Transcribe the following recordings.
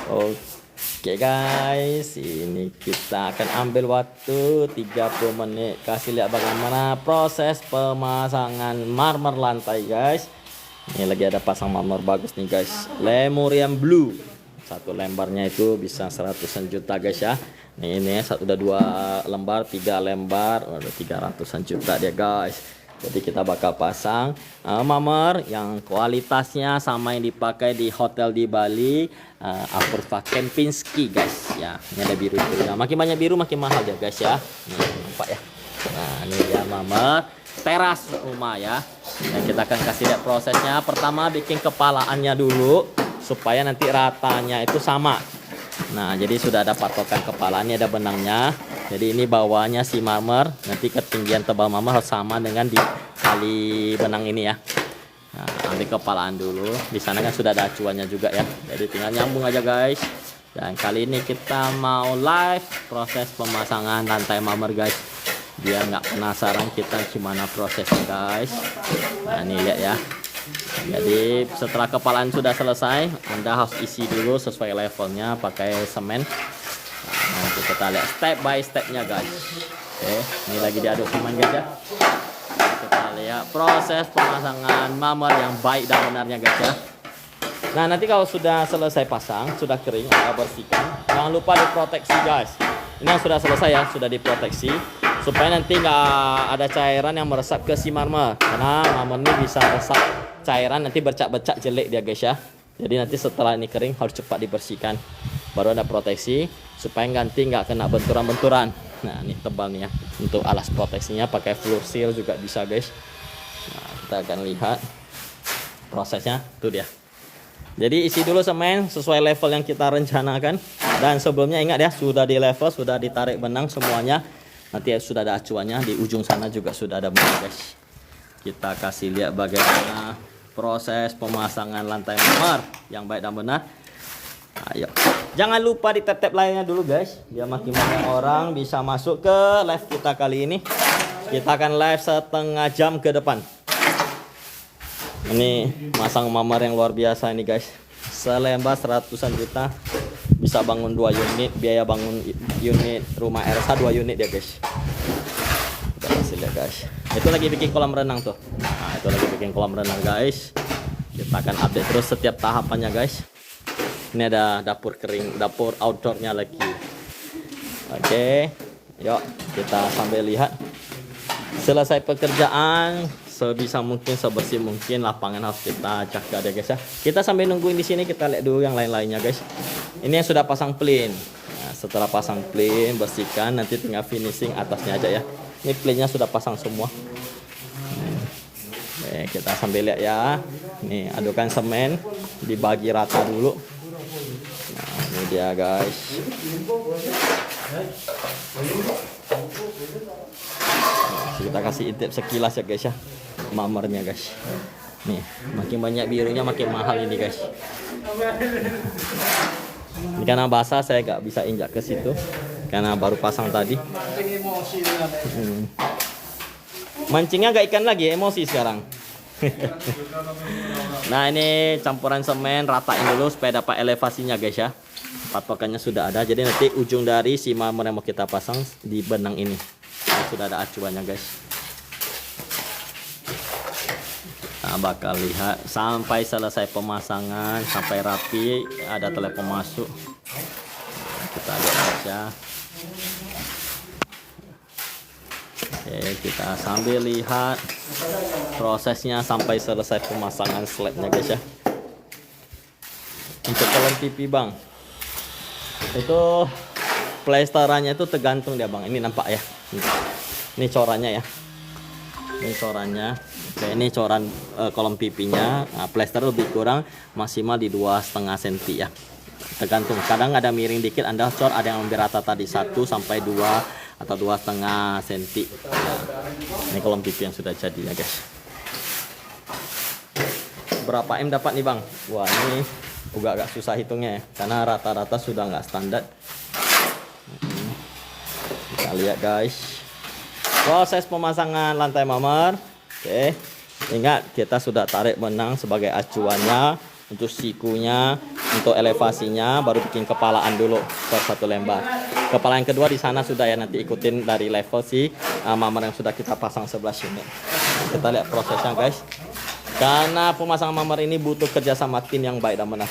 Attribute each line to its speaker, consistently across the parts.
Speaker 1: Oke guys, ini kita akan ambil waktu 30 menit. Kasih lihat bagaimana proses pemasangan marmer lantai guys. Ini lagi ada pasang marmer bagus nih guys, Lemurian Blue. Satu lembarnya itu bisa 100-an juta guys ya. Ini satu udah 2 lembar, 3 lembar, udah 300-an juta dia guys. Jadi kita bakal pasang marmer yang kualitasnya sama yang dipakai di hotel di Bali, Apurva Kempinski guys ya. Ini ada biru itu ya. Makin banyak biru makin mahal ya guys ya. Nih, nampak ya. Nah ini dia marmer teras rumah ya. Nah, kita akan kasih lihat prosesnya. Pertama bikin kepalaannya dulu supaya nanti ratanya itu sama. Nah jadi sudah ada patokan kepala, ini ada benangnya. Jadi ini bawahnya si marmer, nanti ketinggian tebal marmer harus sama dengan di kali benang ini ya. Nah, ambil kepalaan dulu. Di sana kan sudah ada acuannya juga ya. Jadi tinggal nyambung aja guys. Dan kali ini kita mau live proses pemasangan lantai marmer guys. Biar nggak penasaran kita gimana prosesnya guys. Nah ini lihat ya. Jadi setelah kepalaan sudah selesai, Anda harus isi dulu sesuai levelnya pakai semen. Nah, nanti kita lihat step by stepnya guys. Oke, ini lagi diaduk semen guys ya. Kita lihat proses pemasangan marmer yang baik dan benarnya guys ya. Nah nanti kalau sudah selesai pasang, sudah kering, Anda bersihkan. Jangan lupa diproteksi guys. Ini yang sudah selesai ya, sudah diproteksi supaya nanti nggak ada cairan yang meresap ke si marmer. Karena marmer ini bisa resap cairan, nanti bercak-bercak jelek dia guys ya. Jadi nanti setelah ini kering harus cepat dibersihkan, baru ada proteksi supaya nanti nggak kena benturan-benturan. Nah ini tebal nih ya. Untuk alas proteksinya pakai floor seal juga bisa guys. Nah kita akan lihat prosesnya tuh dia. Jadi isi dulu semen sesuai level yang kita rencanakan. Dan sebelumnya ingat ya, sudah di level, sudah ditarik benang semuanya. Nanti sudah ada acuannya, di ujung sana juga sudah ada benang guys. Kita kasih lihat bagaimana proses pemasangan lantai marmer yang baik dan benar. Ayo, jangan lupa di tap lainnya dulu guys, biar makin banyak orang bisa masuk ke live kita kali ini. Kita akan live setengah jam ke depan. Ini masang marmer yang luar biasa ini guys, selembar 100-an juta, bisa bangun 2 unit. Biaya bangun unit rumah RSH 2 unit ya guys. Kita kasih lihat guys, itu lagi bikin kolam renang tuh. Nah itu lagi bikin kolam renang guys. Kita akan update terus setiap tahapannya guys. Ini ada dapur kering, dapur outdoornya lagi. Oke, yuk kita sambil lihat. Selesai pekerjaan, sebisa mungkin, sebersih mungkin lapangan harus kita jaga deh guys ya. Kita sambil nungguin di sini, kita lihat dulu yang lain-lainnya guys. Ini yang sudah pasang plin. Nah, setelah pasang plin, bersihkan, nanti tinggal finishing atasnya aja ya. Ini plinnya sudah pasang semua. Oke, kita sambil lihat ya. Nih adukan semen, dibagi rata dulu. Nah ini dia guys. Nah, kita kasih intip sekilas ya guys ya, marmernya guys. Nih makin banyak birunya makin mahal ini guys. Ini karena basah saya gak bisa injak ke situ karena baru pasang tadi. Mancingnya gak ikan lagi, emosi sekarang. Nah ini campuran semen, ratain dulu supaya dapat elevasinya guys ya. Patokannya sudah ada, jadi nanti ujung dari si marmer yang mau kita pasang di benang ini. Nah, sudah ada acuannya guys. Nah bakal lihat sampai selesai pemasangan, sampai rapi, ada telepon masuk. Nah, kita lihat aja. Oke, kita sambil lihat prosesnya sampai selesai pemasangan slabnya guys ya. Untuk kolom TV bang, itu plesterannya itu tergantung dia bang. Ini nampak ya, ini corannya ya, ini corannya. Oke, ini coran kolom pipinya. Nah, plester lebih kurang maksimal di 2,5 cm ya, tergantung. Kadang ada miring dikit, Anda cor, ada yang lebih rata tadi 1 sampai 2 atau 2,5 cm. Nah, ini kolom pipi yang sudah jadi ya guys. Berapa M dapat nih bang? Wah ini agak susah hitungnya ya, karena rata-rata sudah nggak standar. Kita lihat guys proses pemasangan lantai marmer. Oke, ingat kita sudah tarik benang sebagai acuannya. Untuk sikunya, untuk elevasinya baru bikin kepalaan dulu per 1 lembar. Kepala yang kedua di sana sudah ya, nanti ikutin dari level si marmer yang sudah kita pasang sebelah sini. Kita lihat prosesnya guys. Karena pemasangan marmer ini butuh kerja sama tim yang baik dan benar.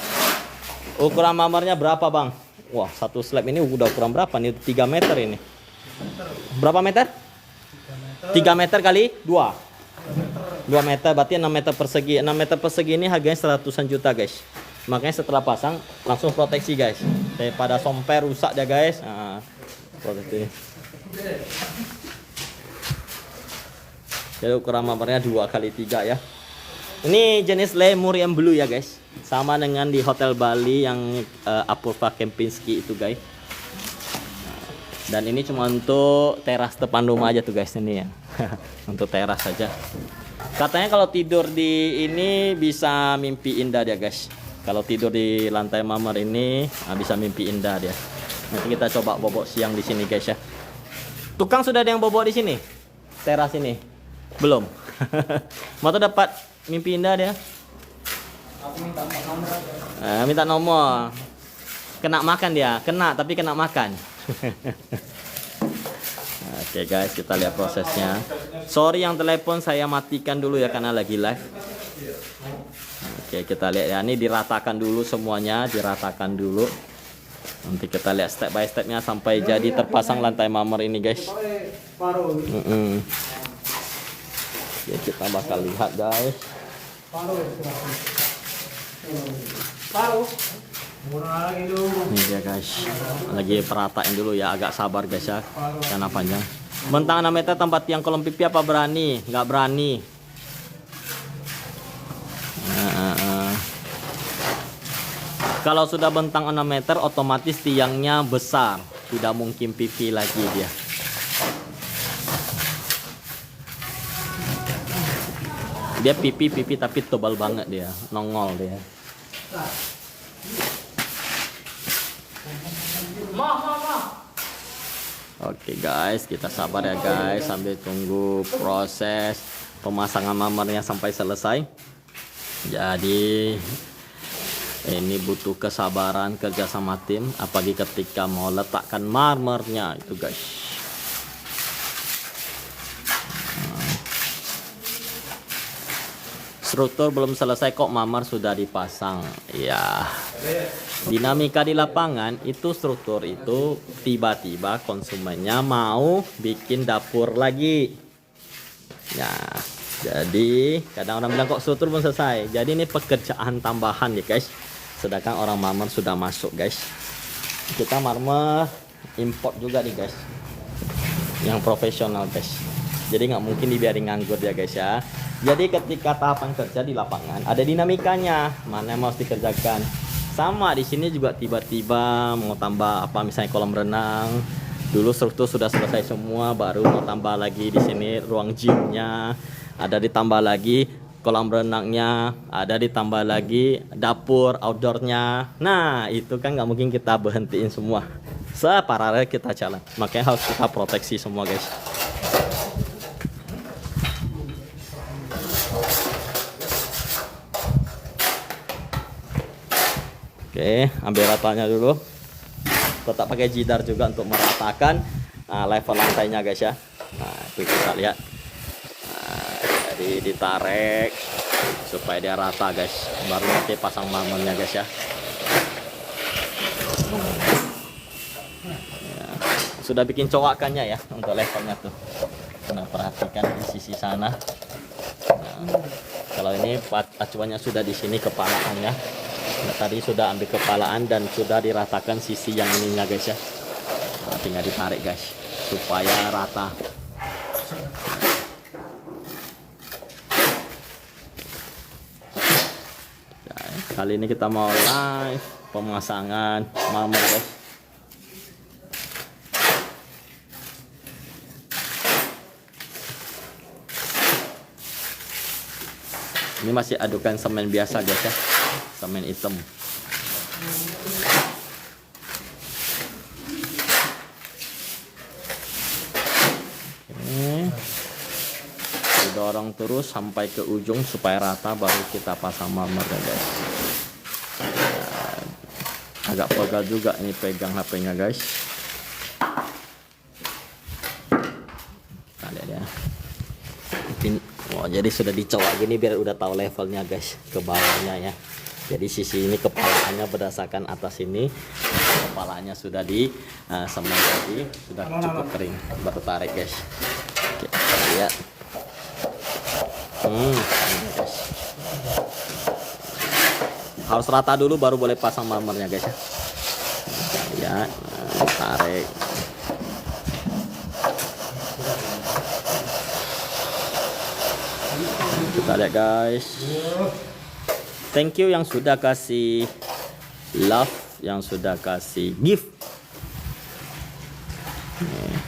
Speaker 1: Ukuran marmernya berapa bang? Wah, satu slab ini udah ukuran berapa nih? 3 meter ini. Berapa meter? 3 meter kali 2. 2 meter berarti 6 meter persegi. 6 meter persegi ini harganya 100-an juta guys. Makanya setelah pasang langsung proteksi guys, daripada somper rusak ya guys. Nah, proteksi. Jadi ukuran marmernya 2 kali 3 ya. Ini jenis Lemurian Blue ya guys, sama dengan di Hotel Bali yang Apurva Kempinski itu guys. Dan ini cuma untuk teras depan rumah aja tuh guys ini ya. Untuk teras saja. Katanya kalau tidur di ini bisa mimpi indah dia guys. Kalau tidur di lantai marmer ini bisa mimpi indah dia. Nanti kita coba bobok siang di sini guys ya. Tukang sudah ada yang bobok di sini? Teras ini? Belum. Mau tuh dapat mimpi indah dia?
Speaker 2: Aku minta nomor.
Speaker 1: Minta nomor. Kena makan dia, kena tapi kena makan. Oke guys, kita lihat prosesnya. Sorry yang telepon saya matikan dulu ya karena lagi live. Oke, kita lihat ya, ini diratakan dulu semuanya, diratakan dulu. Nanti kita lihat step by stepnya sampai jadi terpasang lantai marmer ini guys. Ya, kita bakal lihat guys. Ini dia guys, lagi peratain dulu ya, agak sabar guys ya, karena panjang. Bentang 6 meter tempat tiang kolom pipi apa berani? Nggak berani. Kalau sudah bentang 6 meter otomatis tiangnya besar, tidak mungkin pipi lagi dia. Dia pipi tapi tebal banget dia, nongol dia. Oke guys, kita sabar ya guys sambil tunggu proses pemasangan marmernya sampai selesai. Jadi ini butuh kesabaran, kerja sama tim, apalagi ketika mau letakkan marmernya itu guys. Struktur belum selesai kok marmer sudah dipasang. Ya, dinamika di lapangan itu struktur itu tiba-tiba konsumennya mau bikin dapur lagi. Ya, jadi kadang orang bilang kok struktur belum selesai. Jadi ini pekerjaan tambahan ya guys. Sedangkan orang marmer sudah masuk guys. Kita marmer import juga nih guys, yang profesional guys. Jadi nggak mungkin dibiarin nganggur ya guys ya. Jadi ketika tahapan kerja di lapangan ada dinamikanya, mana yang harus dikerjakan. Sama di sini juga tiba-tiba mau tambah apa misalnya kolam renang. Dulu struktur sudah selesai semua, baru mau tambah lagi di sini ruang gymnya, ada ditambah lagi kolam renangnya, ada ditambah lagi dapur outdoornya. Nah itu kan nggak mungkin kita berhentiin semua, separalel kita jalan. Makanya harus kita proteksi semua guys. Oke, ambil ratanya dulu. Tetap pakai jidar juga untuk meratakan level lantainya guys ya. Nah itu kita lihat. Jadi ditarik supaya dia rata guys, baru nanti pasang marmernya guys ya. Sudah bikin cowakannya ya untuk levelnya tuh. Nah perhatikan di sisi sana. Nah, kalau ini acuannya sudah di sini kepalaannya. Nah, tadi sudah ambil kepalaan dan sudah diratakan sisi yang ininya guys ya. Nah, tinggal ditarik guys supaya rata. Nah, kali ini kita mau live pemasangan marmer guys. Ini masih adukan semen biasa guys ya, semen hitam. Oke. Didorong terus sampai ke ujung supaya rata, baru kita pasang marmer guys. Agak pegal juga ini pegang HP-nya guys. Kita lihat ya. Oh, jadi sudah dicowok gini biar udah tahu levelnya guys, ke bawahnya ya. Jadi sisi ini kepalanya berdasarkan atas ini, kepalanya sudah di semen tadi sudah cukup kering, baru tarik guys. Oke, kita lihat. Ini guys. Harus rata dulu baru boleh pasang marmernya guys ya. Kita lihat, tarik. Kita lihat guys. Thank you yang sudah kasih love, yang sudah kasih gift. Nih.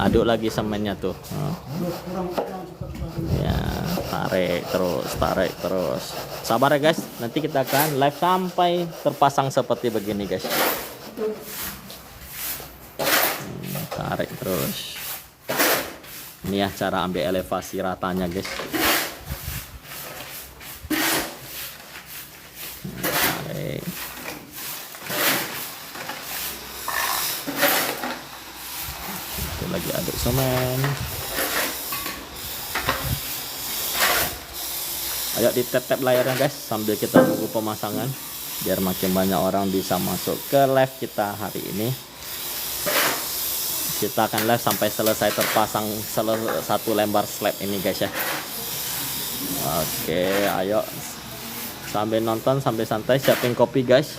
Speaker 1: Aduk lagi semennya tuh. Ya, tarik terus. Sabar ya guys, nanti kita akan live sampai terpasang seperti begini guys. Tarik terus. Ini ya cara ambil elevasi ratanya guys. Tarik. Itu lagi aduk semen. Ayo di tap layarnya guys sambil kita tunggu pemasangan biar makin banyak orang bisa masuk ke live kita hari ini. Kita akan live sampai selesai terpasang satu lembar slab ini guys ya. Oke, ayo sambil nonton sambil santai siapin kopi guys.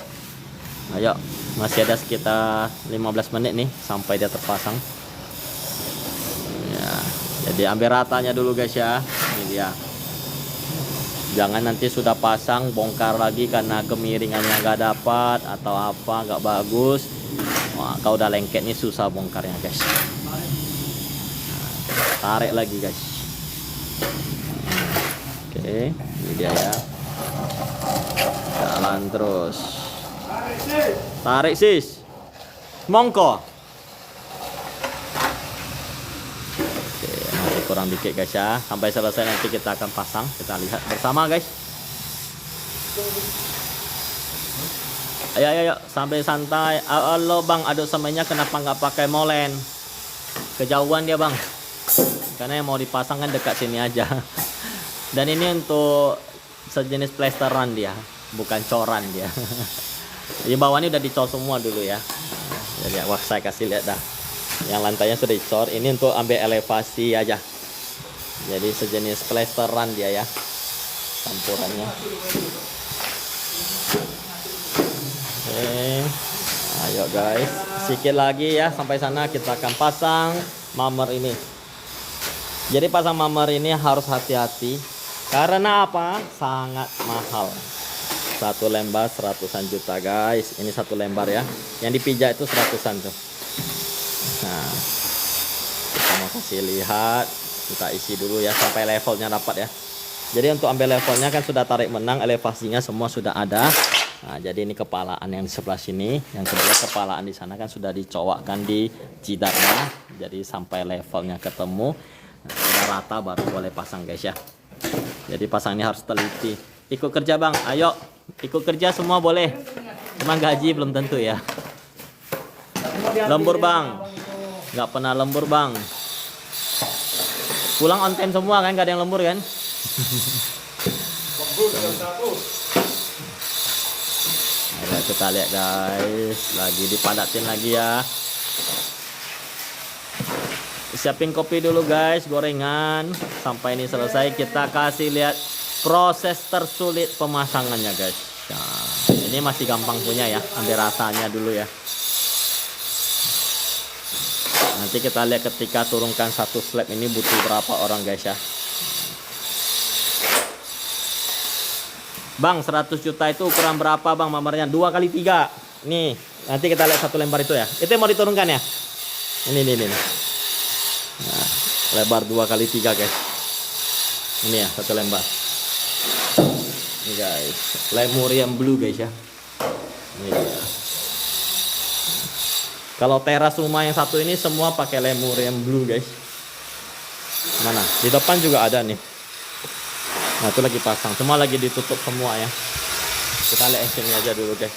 Speaker 1: Ayo, masih ada sekitar 15 menit nih sampai dia terpasang. Ya, jadi ambil ratanya dulu guys ya. Ini dia. Jangan nanti sudah pasang bongkar lagi karena kemiringannya nggak dapat atau apa nggak bagus. Wah, kalau udah lengket nih susah bongkarnya guys. Nah, tarik lagi guys. Oke, ini dia ya. Jalan terus. Tarik sis. Mongko. Oke, masih kurang dikit guys ya. Sampai selesai nanti kita akan pasang. Kita lihat bersama guys. Ayo sampai santai. Halo bang, aduk semennya kenapa nggak pakai molen? Kejauhan dia bang. Karena yang mau dipasang kan dekat sini aja. Dan ini untuk sejenis plesteran dia, bukan coran dia. Di bawahnya udah dicor semua dulu ya. Jadi wah saya kasih lihat dah. Yang lantainya sudah dicor. Ini untuk ambil elevasi aja. Jadi sejenis plesteran dia ya. Campurannya. Oke. Ayo guys, sedikit lagi ya sampai sana kita akan pasang marmer ini. Jadi pasang marmer ini harus hati-hati karena apa? Sangat mahal. Satu lembar 100-an juta guys. Ini satu lembar ya. Yang dipijak itu 100-an tuh. Nah, kita mau kasih lihat, kita isi dulu ya sampai levelnya dapat ya. Jadi untuk ambil levelnya kan sudah tarik menang, elevasinya semua sudah ada. Nah, jadi ini kepalaan yang di sebelah sini, yang kedua kepalaan di sana kan sudah dicowokkan di jidatnya. Jadi sampai levelnya ketemu, nah, sudah rata baru boleh pasang guys ya. Jadi pasang ini harus teliti. Ikut kerja bang, ayo ikut kerja semua boleh. Cuma gaji belum tentu ya. Lembur bang, nggak pernah lembur bang. Pulang on time semua kan, gak ada yang lembur kan? Ayo kita lihat guys, lagi dipadatin lagi ya. Siapin kopi dulu guys, gorengan. Sampai ini selesai kita kasih lihat proses tersulit pemasangannya guys. Nah, ini masih gampang punya ya, ambil ratanya dulu ya. Nanti kita lihat ketika turunkan satu slab ini butuh berapa orang guys ya. Bang 100 juta itu ukuran berapa bang marmernya? 2 kali 3. Nih nanti kita lihat satu lembar itu ya. Itu yang mau diturunkan ya. Ini. Nah, lebar 2 kali 3 guys. Ini ya satu lembar. Ini guys, Lemurian blue guys ya. Ini dia. Kalau teras rumah yang satu ini semua pakai Lemurian blue guys. Mana? Di depan juga ada nih. Nah itu lagi pasang, semua lagi ditutup semua ya. Kita lihat actionnya aja dulu guys.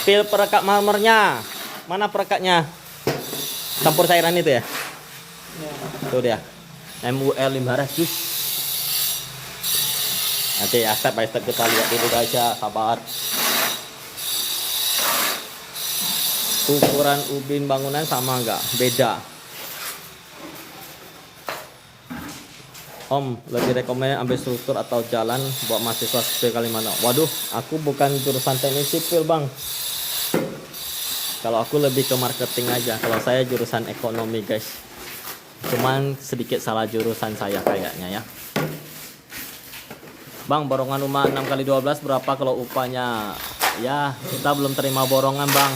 Speaker 1: Spill perekat marmernya. Mana perekatnya? Campur cairan itu ya? Tuh dia. MUL 500. Nanti ya step by step kita lihat dulu guys ya, sabar. Ukuran ubin bangunan sama enggak? Beda. Om, lebih rekomen ambil struktur atau jalan buat mahasiswa sipil Kalimantan. Waduh, aku bukan jurusan teknik sipil bang. Kalau aku lebih ke marketing aja. Kalau saya jurusan ekonomi guys. Cuman sedikit salah jurusan saya kayaknya ya. Bang, borongan rumah 6x12 berapa kalau upahnya? Ya, kita belum terima borongan bang.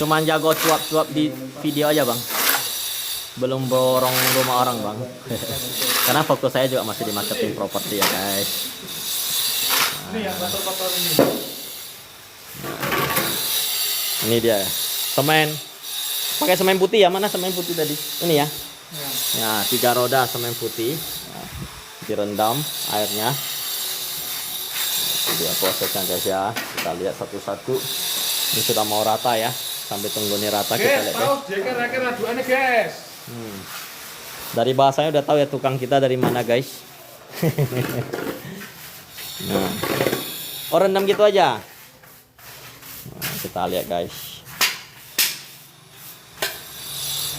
Speaker 1: Cuman jago cuap-cuap di video aja bang. Belum borong rumah orang bang. Karena fokus saya juga masih di marketing properti ya guys. Ini dia semen. Pakai semen putih ya, mana semen putih tadi? Ini ya. Ya, 3 roda semen putih. Nah, direndam airnya. Dia prosesnya guys ya. Kita lihat satu-satu. Ini sudah mau rata ya. Sampai tunggu nih rata kita lihat guys. Dari bahasanya udah tahu ya tukang kita dari mana guys. Nah. Oh rendam gitu aja. Nah, kita lihat guys.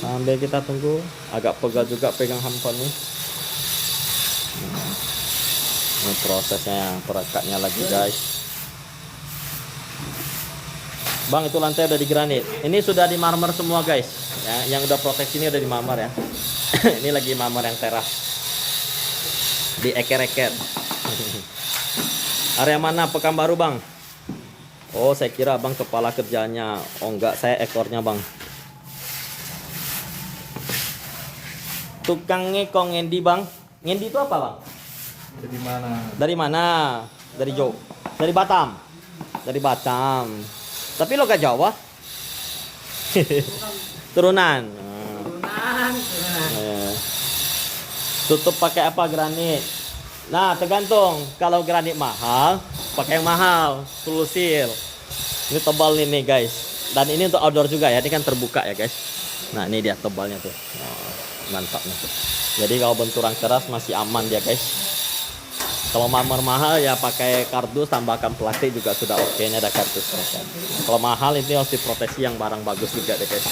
Speaker 1: Sambil kita tunggu. Agak pegal juga pegang handphone nih. Ini prosesnya perekatnya lagi guys. Bang itu lantai udah di granit. Ini sudah di marmer semua guys. Ya, yang udah proteksi ini udah di marmer ya. Ini lagi marmer yang teras. Di eker-eker. Area mana Pekanbaru bang? Oh saya kira bang kepala kerjanya. Oh enggak, saya ekornya bang. Tukangnya kok ngendi bang? Ngendi itu apa bang?
Speaker 2: Dari mana?
Speaker 1: Dari mana? Dari Jogja. Dari Batam. Dari Batam. Tapi lo gak Jawa? Turunan. Tutup pakai apa granit? Nah tergantung. Kalau granit mahal, pakai yang mahal. Sulusil. Ini tebal ini guys. Dan ini untuk outdoor juga ya. Ini kan terbuka ya guys. Nah ini dia tebalnya tuh. Mantap nih. Jadi kalau benturan keras masih aman dia guys. Kalau marmer mahal ya pakai kardus tambahkan plastik juga sudah oke. Ini ada kardusnya kan. Kalau mahal ini harus diproteksi yang barang bagus juga deh guys.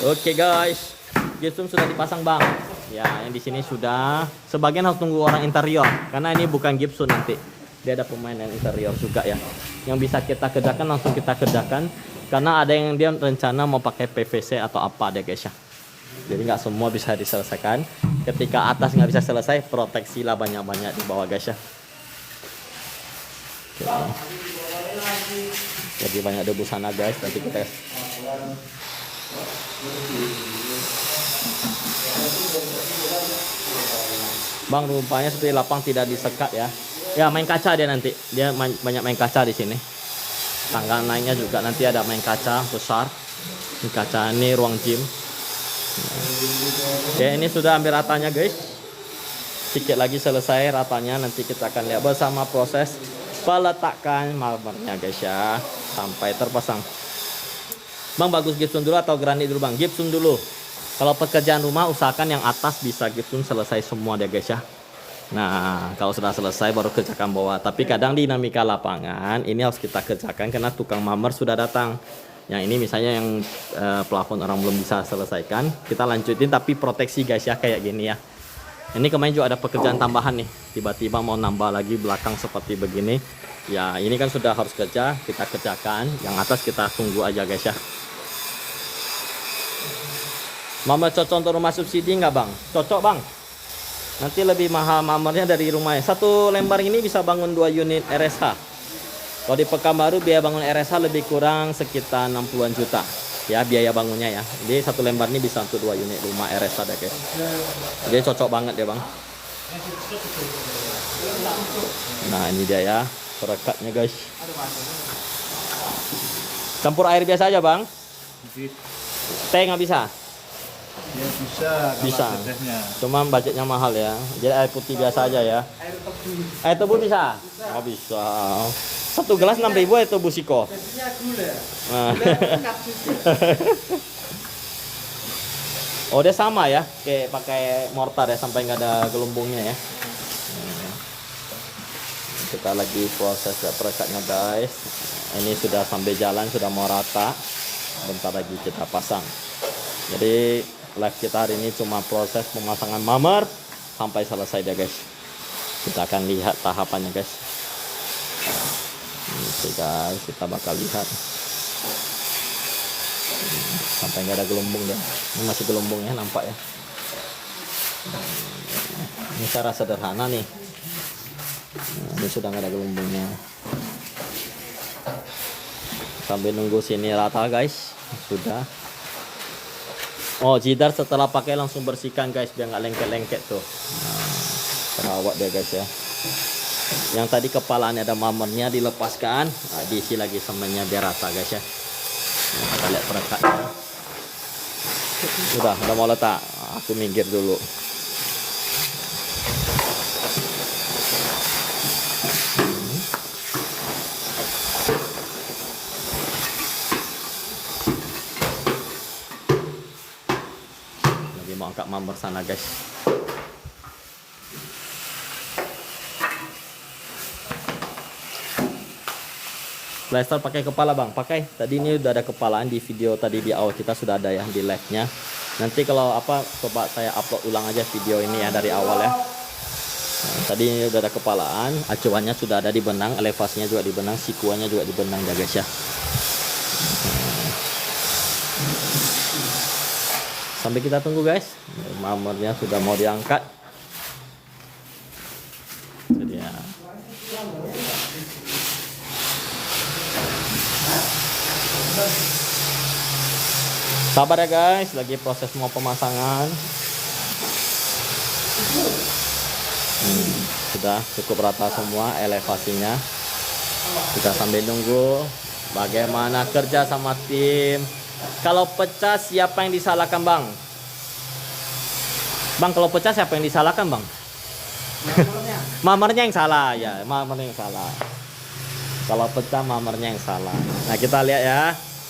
Speaker 1: Oke guys, gypsum sudah dipasang bang. Ya yang di sini sudah. Sebagian harus tunggu orang interior karena ini bukan gypsum nanti. Dia ada pemain yang interior juga ya. Yang bisa kita kerjakan langsung kita kerjakan. Karena ada yang dia rencana mau pakai PVC atau apa deh guys ya. Jadi nggak semua bisa diselesaikan. Ketika atas nggak bisa selesai, proteksilah banyak-banyak di bawah guys ya. Oke. Jadi banyak debu sana guys. Nanti kita bang rupanya seperti lapang tidak disekat ya. Ya main kaca dia nanti. Dia banyak main kaca di sini. Tangga naiknya juga nanti ada main kaca besar. Ini kaca ini ruang gym. Oke ini sudah hampir ratanya guys. Sedikit lagi selesai ratanya. Nanti kita akan lihat bersama proses peletakan marmernya guys ya. Sampai terpasang. Bang bagus gypsum dulu atau granit dulu bang? Gypsum dulu. Kalau pekerjaan rumah usahakan yang atas bisa gypsum selesai semua deh guys ya. Nah kalau sudah selesai baru kerjakan bawah. Tapi kadang dinamika lapangan ini harus kita kerjakan karena tukang marmer sudah datang. Yang ini misalnya yang plafon orang belum bisa selesaikan, kita lanjutin tapi proteksi guys ya kayak gini ya. Ini kemarin juga ada pekerjaan tambahan nih, tiba-tiba mau nambah lagi belakang seperti begini. Ya ini kan sudah harus kerja, kita kerjakan. Yang atas kita tunggu aja guys ya. Mama cocok untuk rumah subsidi nggak bang? Cocok bang. Nanti lebih mahal mamernya dari rumahnya. Satu lembar ini bisa bangun 2 unit RSH. Kalau di Pekanbaru biaya bangun RSH lebih kurang sekitar 60-an juta. Ya biaya bangunnya ya. Jadi satu lembar ini bisa untuk 2 unit rumah RSH deh guys. Jadi cocok banget ya bang. Nah ini dia ya perekatnya guys. Campur air biasa aja bang. Teh nggak bisa.
Speaker 3: Ya bisa kalau
Speaker 1: Bisa.
Speaker 3: tetehnya.
Speaker 1: Cuma budgetnya mahal ya. Jadi air putih biasa aja ya.
Speaker 2: Air tebu.
Speaker 1: Air tebu bisa? Oh bisa. Satu gelas 6.000 air tebu Siko.
Speaker 2: Biasanya gula.
Speaker 1: Nah.
Speaker 2: Gula pekat juga.
Speaker 1: Oh dia sama ya, kayak pakai mortar ya sampai nggak ada gelembungnya ya. Kita lagi proses perekatnya guys. Ini sudah sampai jalan, sudah mau rata. Bentar lagi kita pasang. Jadi live kita hari ini cuma proses pemasangan marmer sampai selesai ya guys. Kita akan lihat tahapannya guys. Oke guys, kita bakal lihat sampai nggak ada gelembung deh. Ini masih gelembungnya nampak ya. Ini cara sederhana nih. Nah, ini sudah nggak ada gelembungnya. Sambil nunggu sini rata guys. Sudah. Oh jidar setelah pakai langsung bersihkan guys biar nggak lengket-lengket tuh. Nah, terawat deh guys ya. Yang tadi kepalanya ada marmernya dilepaskan, nah, diisi lagi semennya biar rata guys ya. Nah, kita lihat perekatnya. Udah mau letak. Aku minggir dulu. Lagi mau angkat marmer sana guys. Plaster pakai kepala bang, pakai. Tadi ini udah ada kepalaan di video tadi di awal kita sudah ada ya di live-nya. Nanti kalau apa coba saya upload ulang aja video ini ya dari awal ya. Nah, tadi ini udah ada kepalaan, acuannya sudah ada di benang, elevasinya juga di benang, sikuannya juga di benang ya guys ya. Sampai kita tunggu guys, marmernya sudah mau diangkat. Jadi ya. Sabar ya guys, lagi proses mau pemasangan. Sudah cukup rata semua elevasinya. Kita sambil nunggu bagaimana kerja sama tim. Kalau pecah siapa yang disalahkan bang? Bang kalau pecah siapa yang disalahkan bang? Marmernya yang salah ya, marmernya yang salah. Kalau pecah marmernya yang salah. Nah kita lihat ya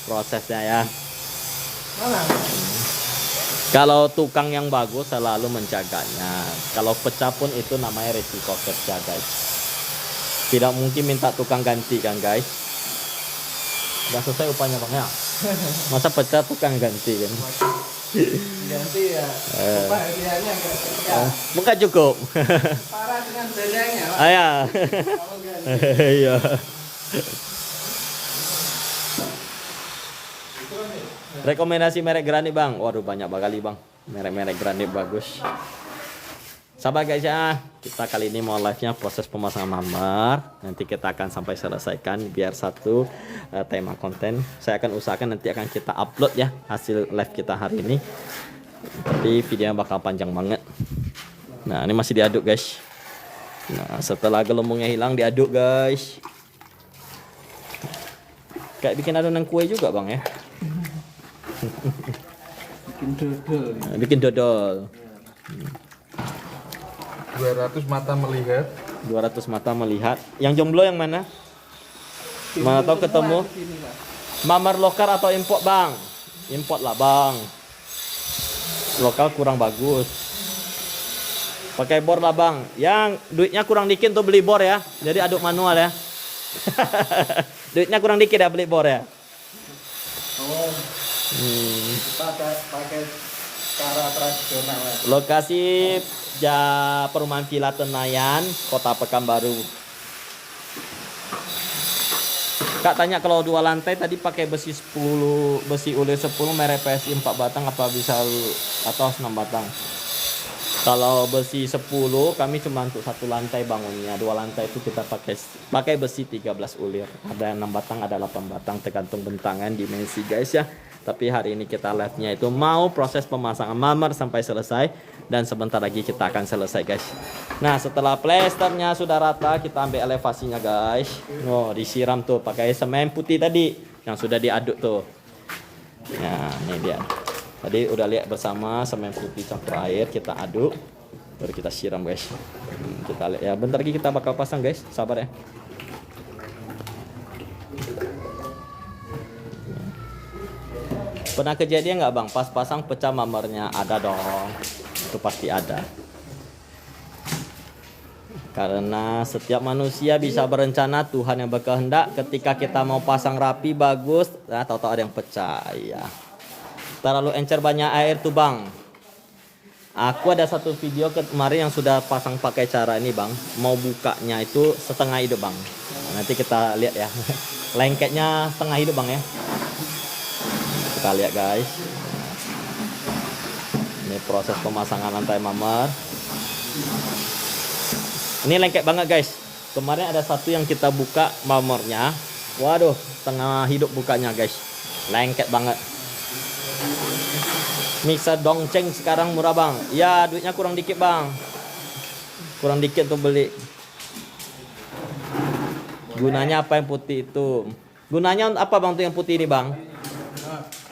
Speaker 1: prosesnya ya. Kalau tukang yang bagus selalu menjaganya. Kalau pecah pun itu namanya resiko kerja guys. Tidak mungkin minta tukang ganti kan guys. Udah selesai upahnya bang ya. Masa pecah tukang ganti kan?
Speaker 2: Ganti ya. Upah hariannya enggak.
Speaker 1: Bukan cukup.
Speaker 2: Parah dengan bedanya. Pak.
Speaker 1: Ayah.
Speaker 2: Kalau ganti.
Speaker 1: Iya. Rekomendasi merek Granit bang. Waduh banyak kali bang. Merek-merek Granit bagus. Sabar guys ya. Kita kali ini mau live-nya proses pemasangan marmer. Nanti kita akan sampai selesaikan biar satu tema konten. Saya akan usahakan nanti akan kita upload ya hasil live kita hari ini. Tapi videonya bakal panjang banget. Nah ini masih diaduk guys. Nah setelah gelembungnya hilang diaduk guys. Kayak bikin adonan kue juga bang ya.
Speaker 2: Bikin dodol.
Speaker 1: Nah, bikin dodol.
Speaker 3: 200 mata melihat.
Speaker 1: 200 mata melihat. Yang jomblo yang mana? Mana tahu ketemu? Marmer lokal atau import bang? Import lah bang. Lokal kurang bagus. Pakai bor lah bang. Yang duitnya kurang dikit tuh beli bor ya. Jadi aduk manual ya. Duitnya kurang dikit ya beli bor ya.
Speaker 2: Oh, pakai cara tradisional.
Speaker 1: Lokasi Perumahan Villa Tenayan, Kota Pekanbaru. Kak tanya kalau 2 lantai tadi pakai besi 10, besi ulir 10 merek PSI 4 batang apa bisa atau 6 batang? Kalau besi 10 kami cuma untuk 1 lantai bangunnya. 2 lantai itu kita pakai besi 13 ulir. Ada 6 batang, ada 8 batang tergantung bentangan dimensi guys ya. Tapi hari ini kita live-nya itu mau proses pemasangan marmer sampai selesai dan sebentar lagi kita akan selesai guys. Nah, setelah plasternya sudah rata, kita ambil elevasinya guys. Oh, disiram tuh pakai semen putih tadi yang sudah diaduk tuh. Nah, ini dia. Tadi udah lihat bersama semen putih campur air, kita aduk, baru kita siram guys. Kita lihat ya, bentar lagi kita bakal pasang guys, sabar ya. Pernah kejadian nggak bang, pas pasang pecah mamernya? Ada dong, itu pasti ada. Karena setiap manusia bisa berencana, Tuhan yang berkehendak. Ketika kita mau pasang rapi bagus, nah tahu-tahu ada yang pecah ya. Terlalu encer banyak air tuh bang. Aku ada satu video kemarin yang sudah pasang pakai cara ini bang. Mau bukanya itu setengah hidup bang. Nanti kita lihat ya. Lengketnya setengah hidup bang ya. Kita lihat guys. Ini proses pemasangan lantai mamer. Ini lengket banget guys. Kemarin ada satu yang kita buka mamernya. Waduh, setengah hidup bukanya guys. Lengket banget. Mixer Dongcheng sekarang murah bang. Ya duitnya kurang dikit bang. Kurang dikit tuh beli. Gunanya apa yang putih itu? Gunanya apa bang tuh yang putih ini bang?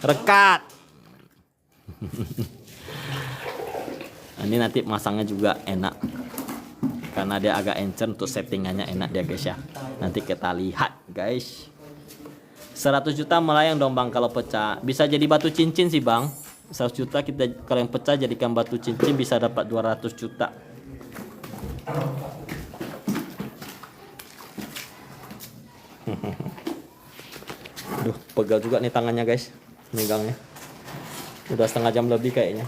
Speaker 1: Rekat. Ini nanti masangnya juga enak. Karena dia agak encer, untuk settingannya enak dia guys ya. Nanti kita lihat guys. 100 juta melayang dong bang kalau pecah. Bisa jadi batu cincin sih bang. 100 juta kita kalau yang pecah jadikan batu cincin bisa dapat 200 juta. Duh, pegal juga nih tangannya guys. Megangnya. Udah setengah jam lebih kayaknya.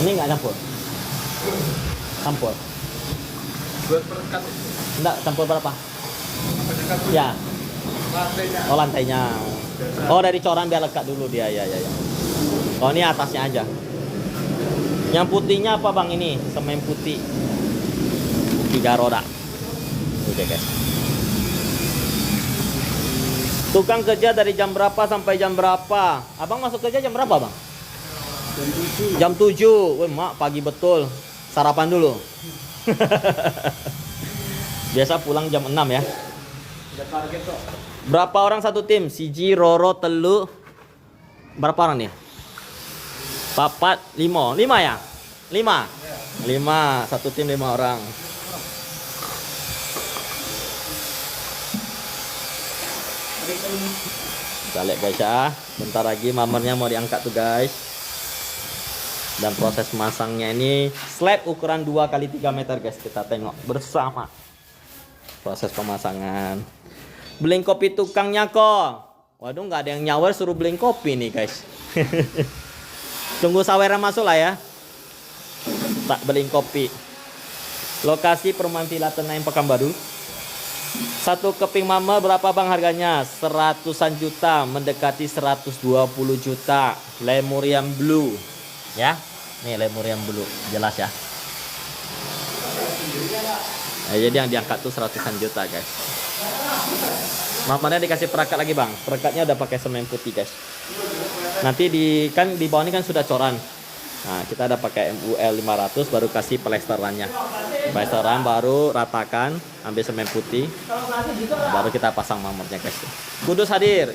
Speaker 1: Ini nggak campur. Campur.
Speaker 3: Buat perekat.
Speaker 1: Enggak, campur berapa? Ya.
Speaker 3: Lantainya.
Speaker 1: Oh, lantainya. Oh, dari coran biar lekat dulu dia. Ya. Oh, ini atasnya aja. Yang putihnya apa bang ini? Semen putih. 3 roda. Oke guys. Tukang kerja dari jam berapa sampai jam berapa? Abang masuk kerja jam berapa bang? Jam 7. Wih, mak pagi betul. Sarapan dulu. Biasa pulang jam 6 ya. Berapa orang satu tim? Siji, Roro, Telu. Berapa orang nih? Papat, 5. 5 ya? 5. 5, satu tim 5 orang. Kita lihat guys ya. Bentar lagi mamernya mau diangkat tuh guys. Dan proses masangnya ini slab ukuran 2x3 meter guys. Kita tengok bersama proses pemasangan. Beliin kopi tukangnya kok. Waduh, nggak ada yang nyawer, suruh beliin kopi nih guys. Tunggu sawernya masuk lah ya. Tak beliin kopi. Lokasi Perumahan Villa Tenaim Pekanbaru. Satu keping mamer berapa bang harganya? 100-an juta, mendekati 120 juta. Lemurian Blue. Ya, nih Lemurian Blue, jelas ya. Nah, jadi yang diangkat tuh 100-an juta guys. Mamernya dikasih perekat lagi bang. Perekatnya udah pakai semen putih guys. Nanti di bawah ini kan sudah coran. Nah, kita ada pakai MUL 500 baru kasih plesterannya. Plesteran baru ratakan, ambil semen putih. Baru kita pasang mamernya guys. Kudus hadir.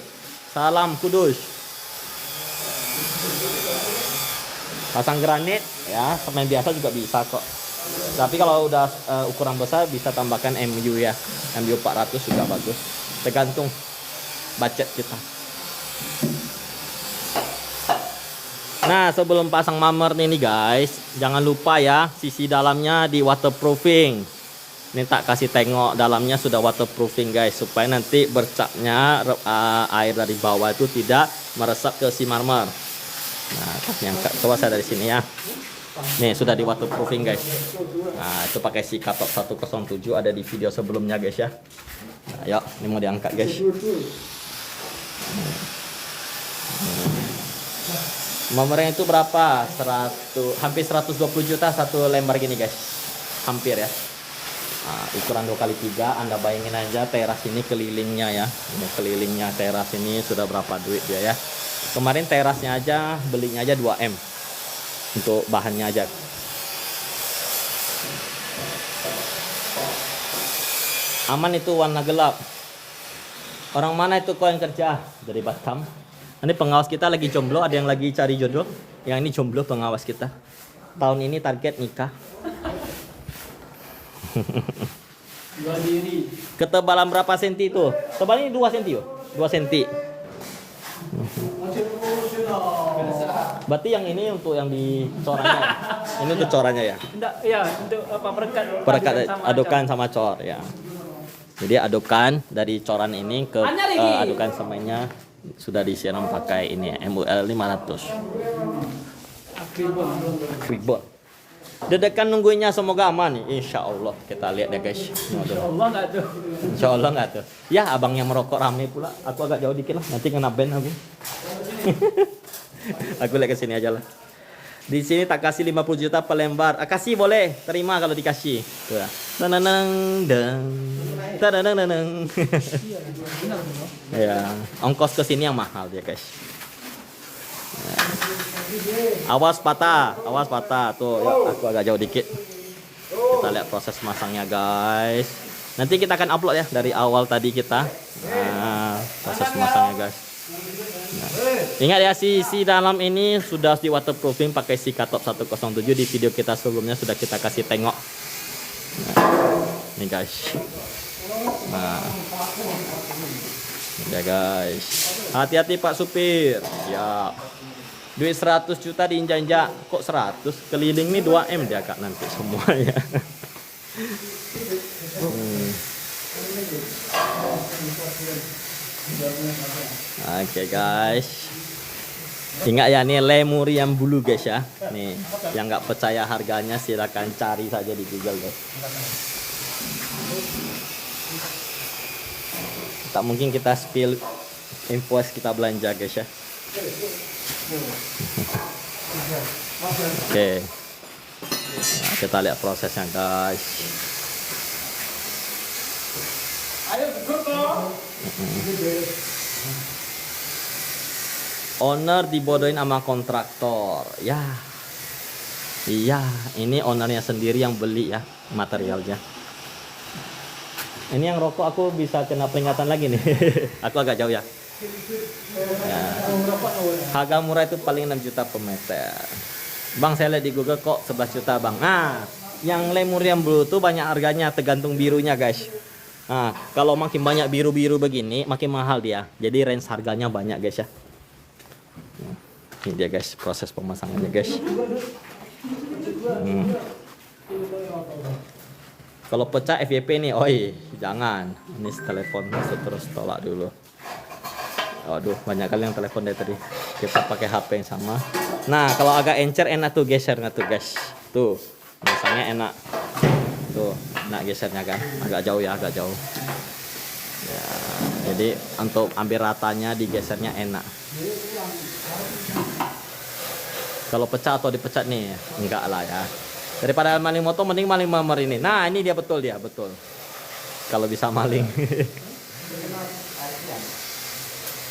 Speaker 1: Salam Kudus. Pasang granit ya, semen biasa juga bisa kok. Tapi kalau udah ukuran besar bisa tambahkan MU ya. MU 400 juga bagus. Tergantung budget kita. Nah, sebelum pasang mamer nih guys, jangan lupa ya sisi dalamnya di waterproofing. Ini tak kasih tengok dalamnya sudah waterproofing guys, supaya nanti bercaknya air dari bawah itu tidak meresap ke si marmer. Nah, kasih angkat, coba saya dari sini ya. Nih sudah di waterproofing guys. Nah, itu pakai si katok 107 ada di video sebelumnya guys ya. Nah, yuk, ini mau diangkat guys. Mamernya itu berapa? Hampir 120 juta satu lembar gini guys. Hampir ya. Nah, ukuran 2x3, Anda bayangin aja teras ini kelilingnya ya. Ini kelilingnya teras ini sudah berapa duit dia ya. Kemarin terasnya aja belinya aja 2M. Untuk bahannya aja. Aman itu warna gelap. Orang mana itu kau yang kerja? Dari Batam. Ini pengawas kita lagi jomblo, ada yang lagi cari jodoh. Yang ini jomblo pengawas kita. Tahun ini target nikah.
Speaker 2: Jual diri.
Speaker 1: Ketebalan berapa senti itu? Tebal ini 2 senti, 2 senti.
Speaker 2: Masih profesional.
Speaker 1: Berarti yang ini untuk yang di corannya. Ini untuk corannya ya.
Speaker 2: Enggak, ya untuk apa perekat?
Speaker 1: Perekat adukan sama cor ya. Jadi adukan dari coran ini ke adukan semennya sudah disiram pakai ini MUL 500. Akribon. Dedekan nungguinnya semoga aman nih. Insya Allah kita lihat ya guys.
Speaker 2: Allah enggak tuh.
Speaker 1: Insya Allah nggak tuh. Ya abangnya merokok rame pula. Aku agak jauh dikit lah. Nanti kena ban aku. Aku lihat ke sini aja lah. Di sini tak kasih 50 juta per lembar. Kasih boleh. Terima kalau dikasih. Tuh ya. Tananang dang. Tananang. Ya. Ongkos ke sini yang mahal dia guys. Ya. Awas patah. Tuh ya, aku agak jauh dikit. Kita lihat proses masangnya guys. Nanti kita akan upload ya dari awal tadi kita. Nah, proses masangnya guys. Nah. Ingat ya sisi dalam ini sudah di waterproofing pakai Sikatop 107 di video kita sebelumnya sudah kita kasih tengok. Nah, ini guys. Nah. Ya guys. Hati-hati Pak Supir. Ya. Duit 100 juta diinjak-injak. Kok 100? Keliling nih 2M dia Kak nanti semuanya. Oke guys. Ingat ya nih lemurian bulu guys ya. Nih yang nggak percaya harganya silakan cari saja di Google guys. Tak mungkin kita spill invoice kita belanja guys ya. Oke. Nah, kita lihat prosesnya guys.
Speaker 2: Ayo duduk toh.
Speaker 1: Owner dibodohin sama kontraktor. Ya. Iya, ini ownernya sendiri yang beli ya materialnya. Ini yang rokok aku bisa kena peringatan lagi nih. Aku agak jauh ya. Ya. Harga murah itu paling 6 juta per meter. Bang saya lihat di Google kok 11 juta bang. Nah, yang lemurian blue tuh banyak harganya tergantung birunya guys. Nah, kalau makin banyak biru-biru begini makin mahal dia. Jadi range harganya banyak guys ya. Ini dia guys proses pemasangannya guys. Kalau pecah FYP nih, oi jangan. Ini telepon masuk terus tolak dulu. Waduh, banyak kali yang telepon dari tadi. Kita pakai HP yang sama. Nah, kalau agak encer enak tuh gesernya tuh guys. Tuh, masangnya enak. Tuh, enak gesernya kan. Agak jauh ya, agak jauh. Ya, jadi untuk ambil ratanya digesernya enak. Kalau pecah atau dipecat nih, enggak lah ya. Daripada maling motor, mending maling mamer ini. Nah, ini dia betul dia, betul. Kalau bisa maling.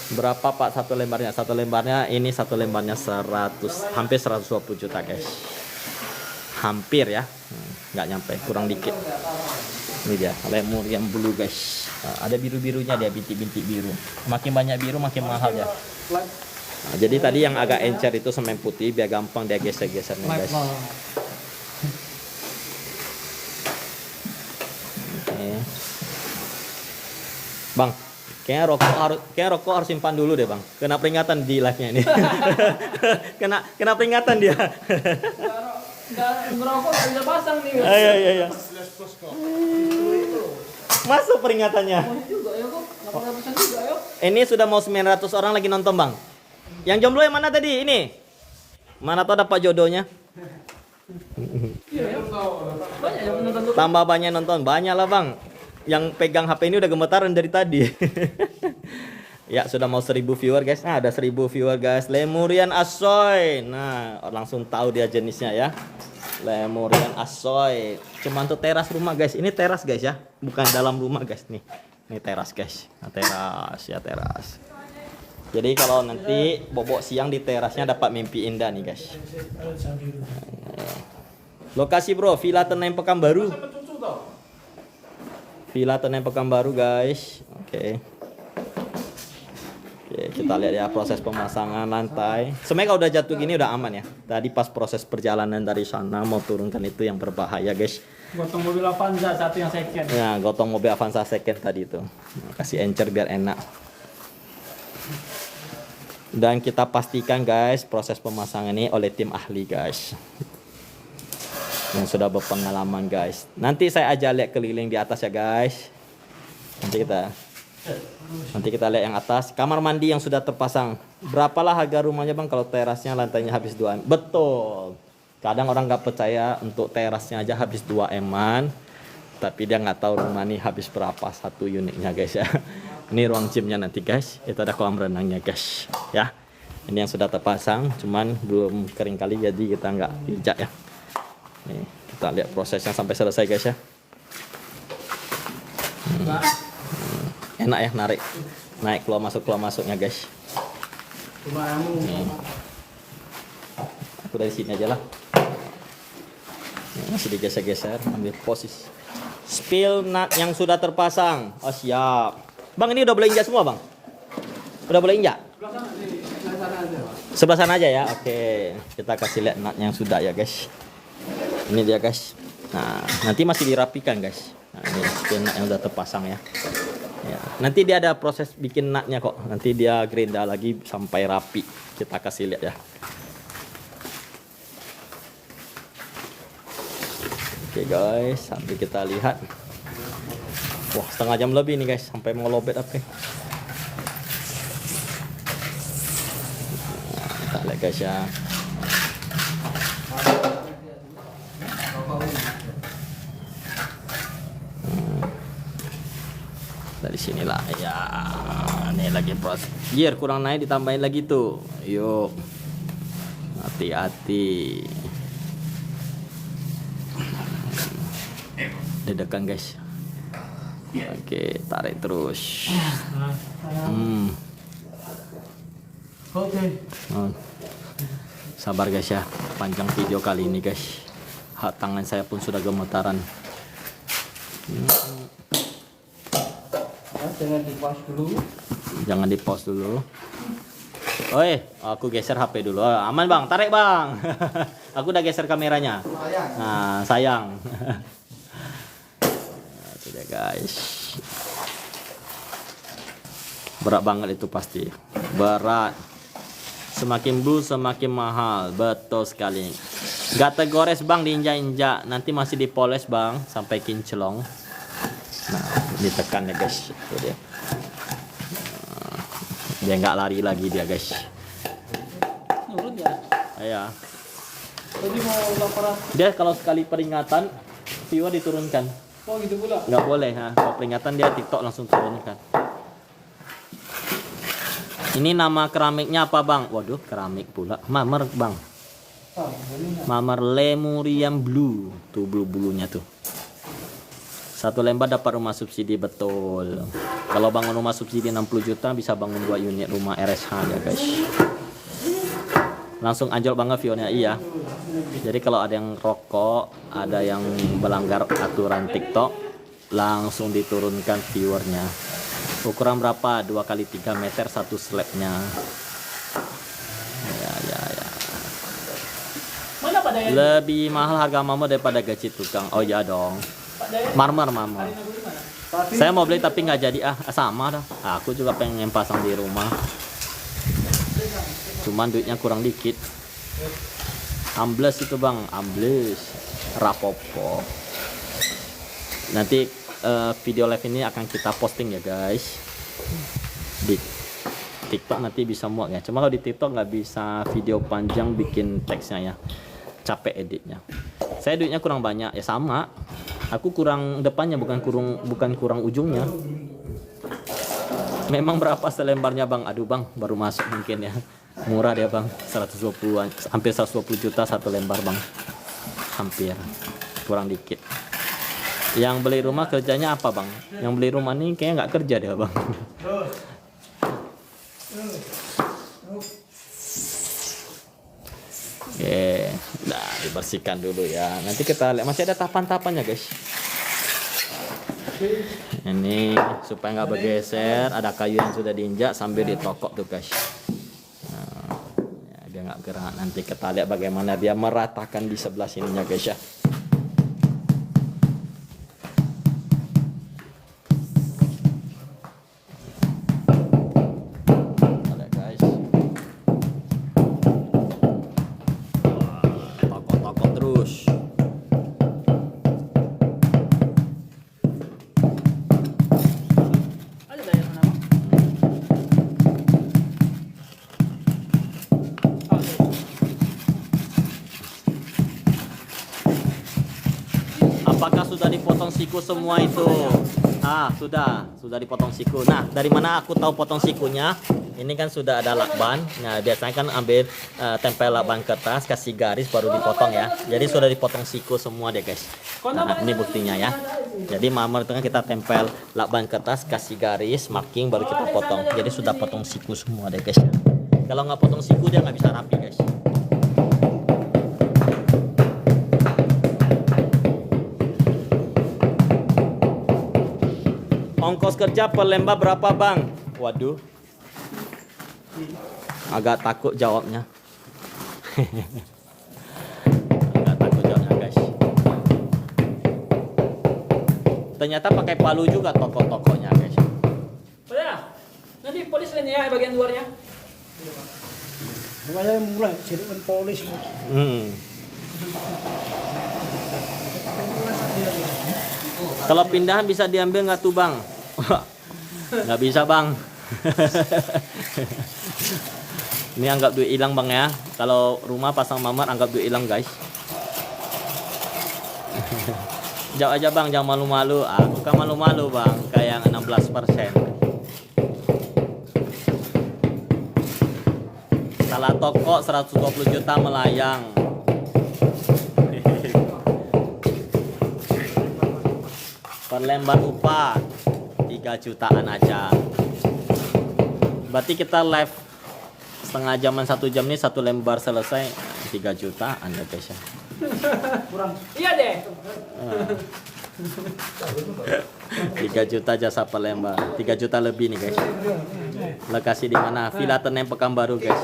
Speaker 1: Berapa Pak satu lembarnya? Satu lembarnya ini satu lembarnya 100, hampir 120 juta guys. Hampir ya, nggak nyampe, kurang dikit. Ini dia lemurian blue guys. Ada biru-birunya dia, bintik-bintik biru. Makin banyak biru makin mahal ya. Nah, jadi tadi yang agak encer itu semen putih biar gampang dia geser-gesernya guys. Oke. Bang, kayaknya rokok harus simpan dulu deh bang. Kena peringatan di live-nya ini. kena peringatan dia.
Speaker 2: Ngerokok nggak bisa pasang nih.
Speaker 1: Iya. Masuk peringatannya.
Speaker 2: Juga ya kok. 800 juga ya.
Speaker 1: Ini sudah mau 900 orang lagi nonton bang. Yang jomblo yang mana tadi? Ini. Mana tahu dapat jodohnya?
Speaker 2: Iya ya. Banyak yang nonton tuh.
Speaker 1: Tambah banyak nonton, banyak lah bang. Yang pegang HP ini udah gemetaran dari tadi. Ya sudah mau 1000 viewer guys. Nah ada 1000 viewer guys. Lemurian Asoy. Nah langsung tahu dia jenisnya ya. Lemurian Asoy. Cuman tuh teras rumah guys. Ini teras guys ya. Bukan dalam rumah guys nih. Ini teras guys. Nah, teras ya teras. Jadi kalau nanti bobok siang di terasnya dapat mimpi indah nih guys. Lokasi bro, Villa Tenai Pekanbaru. Villa Tenai Pekanbaru guys. Oke. Oke, kita lihat ya proses pemasangan lantai. Sebenarnya kalau udah jatuh gini udah aman ya. Tadi pas proses perjalanan dari sana mau turunkan itu yang berbahaya guys.
Speaker 2: Gotong mobil Avanza satu yang second.
Speaker 1: Ya, gotong mobil Avanza second tadi itu. Kasih encer biar enak. Dan kita pastikan guys proses pemasangan ini oleh tim ahli guys. Yang sudah berpengalaman guys. Nanti saya ajak lihat keliling di atas ya guys. Nanti kita lihat yang atas. Kamar mandi yang sudah terpasang. Berapalah harga rumahnya bang kalau terasnya lantainya habis 2 M? Betul. Kadang orang nggak percaya untuk terasnya aja habis 2 M-an. Tapi dia nggak tahu rumah ini habis berapa satu unitnya guys ya. Ini ruang gymnya nanti guys. Itu ada kolam renangnya guys. Ya. Ini yang sudah terpasang. Cuman belum kering kali jadi kita nggak pijak ya. Nih, kita lihat prosesnya sampai selesai guys ya. Enak ya naik keluar masuknya guys. Nih. Aku dari sini aja lah. Nih, masih digeser-geser ambil posisi. Spill nut yang sudah terpasang. Oh siap. Bang ini udah boleh injak semua bang? Udah boleh injak? Sebelah sana aja ya. Oke, kita kasih lihat nut yang sudah ya guys. Ini dia guys. Nah nanti masih dirapikan guys. Nah ini spill nut yang udah terpasang ya. Ya, nanti dia ada proses bikin nutnya kok. Nanti dia gerinda lagi sampai rapi. Kita kasih lihat ya. Oke guys, sambil kita lihat. Wah, setengah jam lebih nih guys sampai mau lobet apa. Nah, kita lihat guys ya. Dari sinilah ya, ini lagi proses gear kurang naik ditambahin lagi tuh. Yuk, hati-hati. Dedekan guys. Oke, tarik terus.
Speaker 2: Oke.
Speaker 1: Sabar guys ya, panjang video kali ini guys. Tangan saya pun sudah gemetaran.
Speaker 2: Jangan di-pause dulu.
Speaker 1: Jangan di-pause dulu. Oi, aku geser HP dulu. Aman bang, tarik bang. Aku udah geser kameranya. Nah, sayang. Nah, sudah guys. Berat banget itu pasti. Berat. Semakin blue semakin mahal. Betul sekali. Gak tergores bang diinjak-injak. Nanti masih dipoles bang sampai kinclong. Nah, ditekan ya guys. Itu dia. Dia nggak lari lagi dia guys.
Speaker 2: Nurun ya.
Speaker 1: Iya.
Speaker 2: Tadi mau laporan.
Speaker 1: Dia kalau sekali peringatan viewer diturunkan.
Speaker 2: Oh gitu pula.
Speaker 1: Nggak boleh. Nah, kalau peringatan dia TikTok langsung turunkan. Ini nama keramiknya apa bang? Waduh, keramik pula. Marmer bang. Marmer Lemurian Blue. Tuh bulu-bulunya tuh. Satu lembar dapat rumah subsidi betul. Kalau bangun rumah subsidi 60 juta bisa bangun 2 unit rumah RSH ya guys. Langsung anjlok banget view-nya. Iya. Jadi kalau ada yang rokok, ada yang melanggar aturan TikTok, langsung diturunkan viewernya. Ukuran berapa? 2 kali 3 meter satu slabnya. Ya.
Speaker 2: Mana Pak Dayan?
Speaker 1: Lebih mahal harga mama daripada gaji tukang. Oh ya dong.
Speaker 2: Pak Dayan.
Speaker 1: Marmer. Saya mau beli tapi nggak jadi sama dah. Aku juga pengen pasang di rumah. Cuman duitnya kurang dikit. Ambles itu bang, ambles. Rapopo. Nanti video live ini akan kita posting ya guys. Di TikTok nanti bisa muat ya. Cuma kalau di TikTok nggak bisa video panjang bikin teksnya ya. Capek editnya. Saya duitnya kurang banyak ya sama. Aku kurang depannya bukan kurang ujungnya. Memang berapa selembarnya bang? Aduh bang, baru masuk mungkin ya. Murah dia bang, 120-an, hampir 120 juta satu lembar bang. Hampir, kurang dikit. Yang beli rumah kerjanya apa bang? Yang beli rumah ini kayaknya nggak kerja dia bang. Oke, nah dibersihkan dulu ya. Nanti kita lihat masih ada tahapan-tahapannya guys. Ini supaya nggak bergeser, ada kayu yang sudah diinjak sambil ditokok tuh guys. Nah, ya, dia nggak gerak. Nanti kita lihat bagaimana dia meratakan di sebelah sininya guys ya. Lihat guys. Wah, tokok terus.
Speaker 2: Ada bayar mana bang?
Speaker 1: Apakah sudah dipotong siku semua itu? Ah, sudah dipotong siku. Nah, dari mana aku tahu potong sikunya? Ini kan sudah ada lakban. Nah, biasanya kan ambil tempel lakban kertas, kasih garis baru dipotong ya. Jadi sudah dipotong siku semua deh guys. Nah, ini buktinya ya. Jadi marmer itu kan kita tempel lakban kertas, kasih garis, marking baru kita potong. Jadi sudah potong siku semua deh guys. Kalau nggak potong siku dia nggak bisa rapi guys. Ongkos kerja per lembar berapa bang? Waduh, agak takut jawabnya. Agak takut jawabnya guys. Ternyata pakai palu juga toko-tokonya guys.
Speaker 2: Udah, nanti polis lain ya bagian luarnya.
Speaker 4: Makanya mulai jadi polis.
Speaker 1: Kalau pindahan bisa diambil nggak tuh bang? Nggak bisa bang. Ini anggap duit hilang bang ya. Kalau rumah pasang mamar anggap duit hilang guys. Jawab aja bang, jangan malu-malu. Aku kan malu-malu bang, kayak 16%. Salah toko 120 juta melayang. Per lembar upah 3 jutaan aja. Berarti kita live setengah jaman 1 jam nih, 1 lembar selesai 3 jutaan ya guys ya.
Speaker 4: Kurang.
Speaker 2: Iya deh.
Speaker 1: 3 juta jasa per lembar, 3 juta lebih nih guys. Lokasi di mana? Villa Teneng Pekanbaru guys.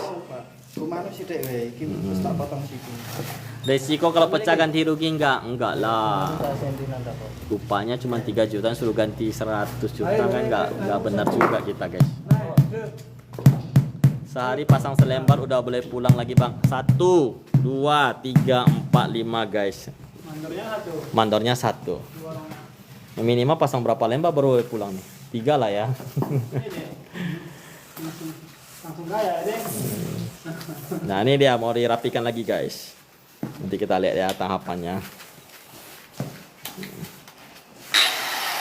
Speaker 4: Kemana sih dek? Iki wis tak potong siku.
Speaker 1: Resiko kalau pecah ganti rugi enggak lah. Upahnya cuma 3 juta suruh ganti 100 juta kan enggak benar juga kita guys. Sehari pasang selembar udah boleh pulang lagi bang. 1, 2, 3, 4, 5 guys. Mandornya 1. Minimal pasang berapa lembar baru boleh pulang nih? 3 lah ya.
Speaker 4: Langsung kaya deh.
Speaker 1: Nah ini dia mau dirapikan lagi guys. Nanti kita lihat ya tahapannya.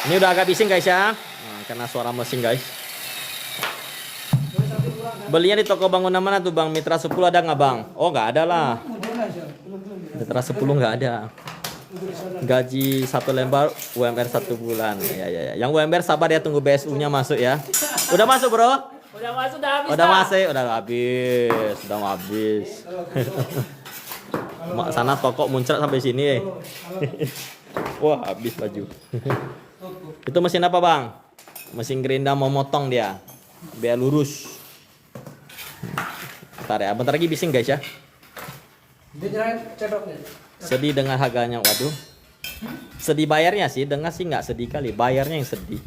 Speaker 1: Ini udah agak bising guys ya. Nah, karena suara mesin guys. Belinya di toko bangunan mana tuh bang? Mitra 10 ada nggak bang? Oh nggak ada lah. Mitra 10 nggak ada. Gaji 1 lembar UMR 1 bulan. Ya. Yang UMR sabar ya, tunggu BSU-nya masuk ya. Udah masuk bro?
Speaker 2: Udah masuk, udah habis.
Speaker 1: Udah masuk, udah habis. Mak sana toko muncrat sampai sini. Wah habis baju. Itu mesin apa bang? Mesin gerinda mau motong dia, biar lurus. Bentar lagi bising guys ya.
Speaker 4: Dia cedok nih.
Speaker 1: Sedih dengan harganya, waduh. Sedih bayarnya sih, dengar sih nggak sedih kali, bayarnya yang sedih.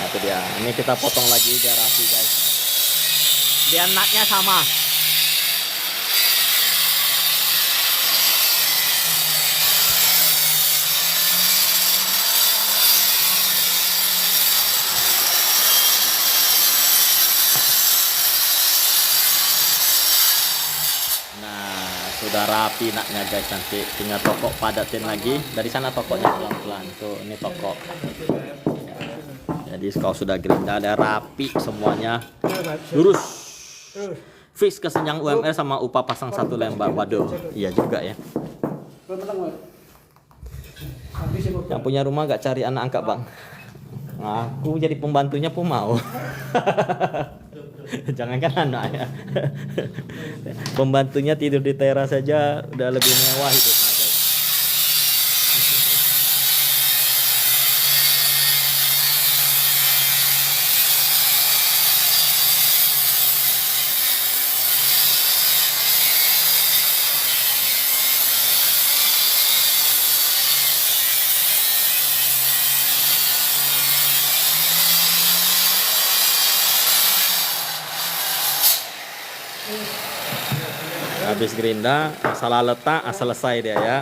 Speaker 1: Nah itu dia, ini kita potong lagi biar rapi guys. Biar naknya sama. Sudah rapi naknya guys, nanti tinggal tokok padatin lagi. Dari sana tokoknya pelan-pelan. Tuh ini tokok. Ya. Jadi kalau sudah gerinda ada rapi semuanya. Lurus. Fix kesenjang UMR sama upah pasang 1 lembar. Waduh, iya juga ya. Yang punya rumah gak cari anak angkat bang? Aku jadi pembantunya pun mau. Jangankan anak ya. Pembantunya tidur di teras saja udah lebih mewah hidupnya guys. habis gerinda, salah letak, selesai dia ya.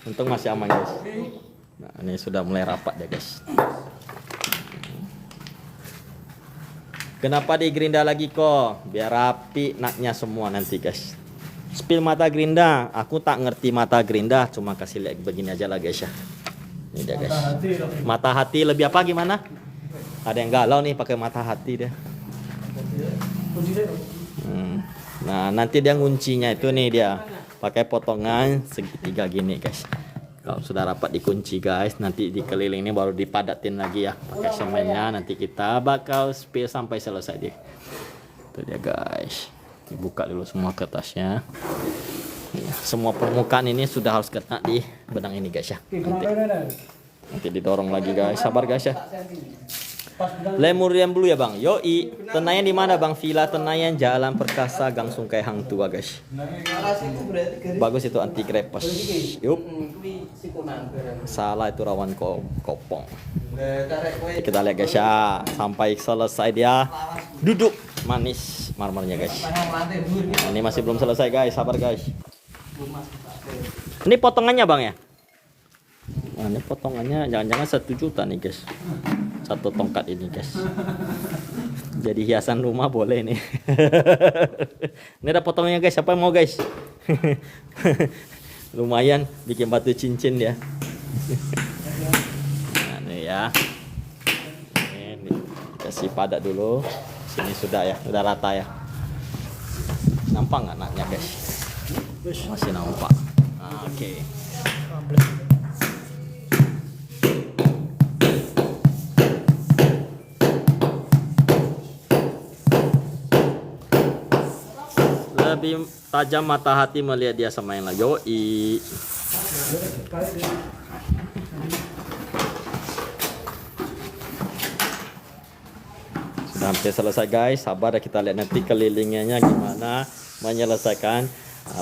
Speaker 1: Untung masih aman guys. Nah, ini sudah mulai rapat ya guys. Kenapa digerinda lagi kok? Biar rapi naknya semua nanti guys. Spill mata gerinda, aku tak ngerti mata gerinda, cuma kasih lihat begini aja lah guys ya. Ini dia guys. Mata hati lebih apa gimana? Ada yang galau nih pakai mata hati dia. Nah, nanti dia nguncinya itu nih dia pakai potongan segitiga gini guys. Kalau sudah rapat dikunci guys, nanti dikeliling ini baru dipadatin lagi ya pakai semennya. Nanti kita bakal spill sampai selesai dia. Itu dia guys. Dibuka dulu semua kertasnya. Semua permukaan ini sudah harus kena di benang ini guys ya. Nanti didorong lagi guys. Sabar guys ya. Lemurian Blue ya bang. Yoi. Tenayan di mana bang? Villa Tenayan Jalan Perkasa Gang Sungkai Hang Tua guys. Bagus itu anti krepas. Yup. Salah itu rawan kopong. Kita lihat guys ya. Sampai selesai dia duduk manis marmernya guys. Nah, ini masih belum selesai guys. Sabar guys. Ini potongannya bang ya? Nah, ini potongannya jangan-jangan 1 juta nih guys. Satu tongkat ini guys. Jadi hiasan rumah boleh nih. Ini ada potongannya guys. Siapa yang mau guys? Lumayan bikin batu cincin ya. Nah, ini ya. Ini kasih padat dulu. Sini sudah ya, sudah rata ya. Nampak nggak naknya guys? Masih nampak. Oke. Lebih tajam mata hati melihat dia sama yang lain. Yoi. Sudah hampir selesai guys. Sabar ya, kita lihat nanti kelilingnya gimana menyelesaikan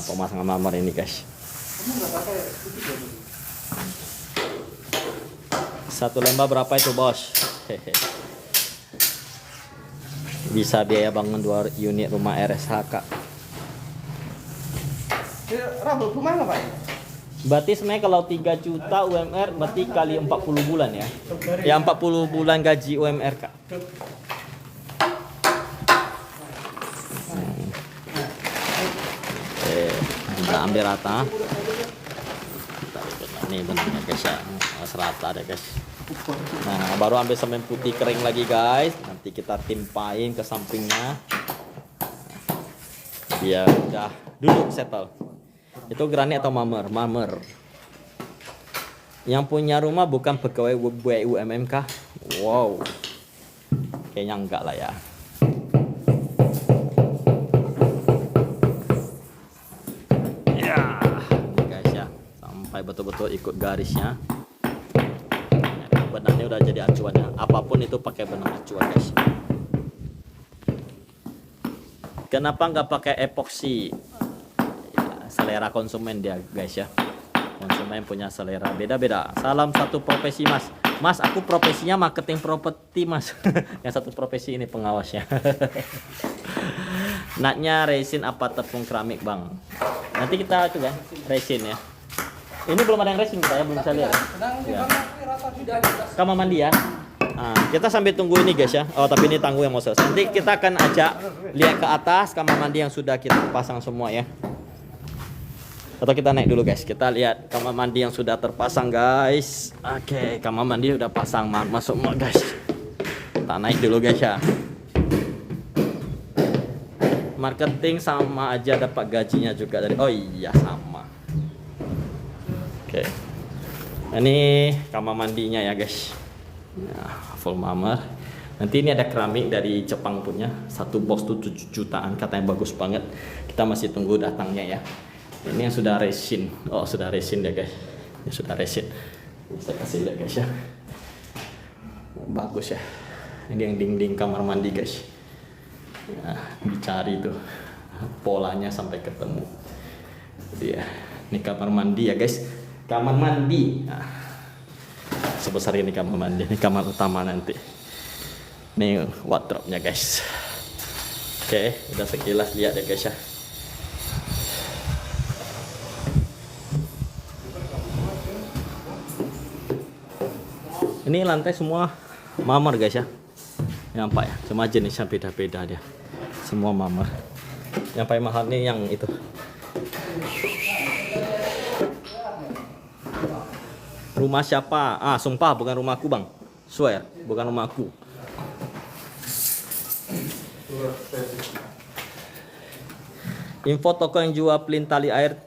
Speaker 1: pemasangan marmer ini guys. Satu lembah berapa itu bos? Bisa biaya bangun 2 unit rumah RSHK.
Speaker 4: Rambut kemana pak?
Speaker 1: Berarti sebenarnya kalau 3 juta UMR berarti kali 40 bulan ya. Ya 40 bulan gaji UMR kak. Oke, kita ambil rata. Ini benangnya guys ya, serata deh guys. Nah baru ambil semen putih kering lagi guys. Nanti kita timpain ke sampingnya. Biar udah duduk settle. Itu granit atau marmer? Marmer. Yang punya rumah bukan pegawai BUMN kah? Wow. Kayaknya enggak lah ya. Ya, ini guys ya. Sampai betul-betul ikut garisnya. Benangnya udah jadi acuannya. Apapun itu pakai benang acuan guys. Kenapa nggak pakai epoksi? Selera konsumen dia guys ya. Konsumen punya selera beda-beda. Salam satu profesi mas. Mas aku profesinya marketing properti mas. Yang satu profesi ini pengawasnya. Naknya resin apa tepung keramik bang? Nanti kita itu kan resin ya. Ini belum ada yang resin kita ya, belum bisa lihat ya. Kamar mandi ya. Nah, kita sambil tunggu ini guys ya. Oh tapi ini tangguh yang mau selesai. Nanti kita akan ajak lihat ke atas kamar mandi yang sudah kita pasang semua ya. Atau kita naik dulu guys. Kita lihat kamar mandi yang sudah terpasang guys. Oke, kamar mandi udah pasang, masuk guys. Kita naik dulu guys ya. Marketing sama aja dapat gajinya juga dari. Oh iya sama. Oke. Ini kamar mandinya ya guys. Nah, full marmer. Nanti ini ada keramik dari Jepang punya. Satu box tuh 7 jutaan katanya bagus banget. Kita masih tunggu datangnya ya. Ini yang sudah resin. Oh sudah resin ya guys. Ini sudah resin. Saya kasih lihat guys ya. Bagus ya. Ini yang dinding kamar mandi guys. Nah, dicari tuh polanya sampai ketemu. Dia. Ini kamar mandi ya guys. Kamar mandi. Nah, sebesar ini kamar mandi. Ini kamar utama nanti. Ini wardrobe-nya guys. Oke, udah sekilas lihat ya guys ya. Ini lantai semua marmer guys ya. Nampak ya, cuma jenisnya beda-beda dia. Semua marmer. Yang paling mahal nih yang itu. Rumah siapa? Ah, sumpah bukan rumahku bang. Swear, bukan rumahku. Info toko yang jual pelin tali air,